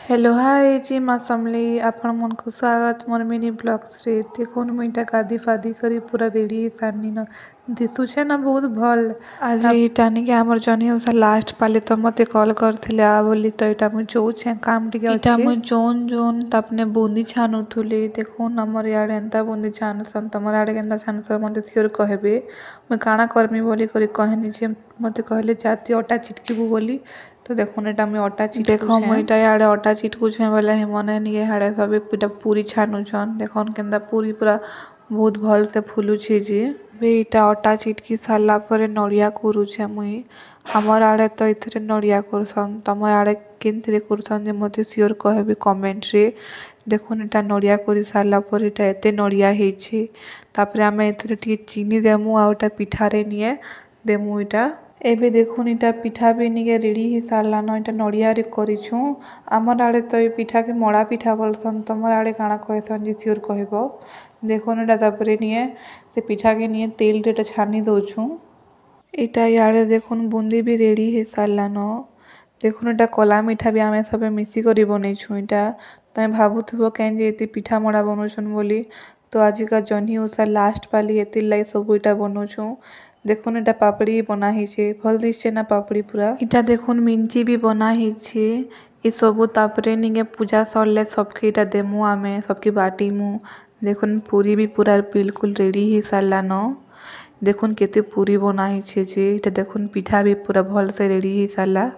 Hello hi जी माँ समली आपण मन को स्वागत मोर मिनी ब्लॉग्स रे देखुन मुई इटा गादी फादी करी पूरा रेडी सानी न दिसुछे ना बहुत भल आज टानी के हमर जनी ओसा लास्ट पाले तो मते कॉल करथिले आ बोली तो इटा मुई जोछे काम टिके अच्छे इटा मुई जोन जोन तपने बूंदी छानुथुली देखुन हमर याडे एंता बूंदी छानसन तमर याडे केंता छानसन मते सियोर कहबे मुई काना करमी बोली करी कहनी जे मते कहले जाती अटा चिटकीबू बोली तो देखुन एटा मुई अटा चिटकू देखो मुई इटा याडे अटा चिटकू छे बोले हिमने निये हाडे सबे इटा पूरी छानुछन देखन केंता पूरी पूरा बहुत भल से फुलु छे जी बे इटा अटा चिटकी सारला परे नड़िया कुरुछे मुई हमर आडे तो इथरे नड़िया करसन तमर आडे केनथिरे करसन जे मते सियोर कहबे कमेंट रे देखुन इटा नड़िया करी सारला परे इटा एते नड़िया हेछि तापरे आमे इथरे टिके चीनी देमु आ ओटा पिठारे निये देमु इटा एबे देखुन इटा पिठा भी निके रेडी ही सारला न इटा नड़िया रे करिछु हमर आडे तो ए पिठा के मड़ा पिठा बोलसन तमर आडे काना कहसन जे सियोर कहबो देखुन इटा तापरे निये से पिठा के निये तेल रे छानी दोछु इटा याडे देखुन बूंदी भी रेडी हे सारला न देखुन इटा कला मिठा भी आमे सबे मिसी करी बनेछु इटा तमे भाबुथबो केन जे एते पिठा मड़ा बनोछन बोली तो आजिका जनी ओसा लास्ट पाली एते लाई सब इटा बनोछु देखुन इटा पापड़ी बना हिचे भल दिसछे ना पापड़ी पूरा इटा देखुन मिंची भी बना हिचे ए सबु तापरे निगे पूजा सरले सबके इटा देमु आमे सबके बाटीमु देखुन पूरी भी पूरा बिल्कुल रेडी ही सारला न देखुन केते पूरी बना हिचे जे इटा देखुन पिठा भी पूरा भल से रेडी ही सारला।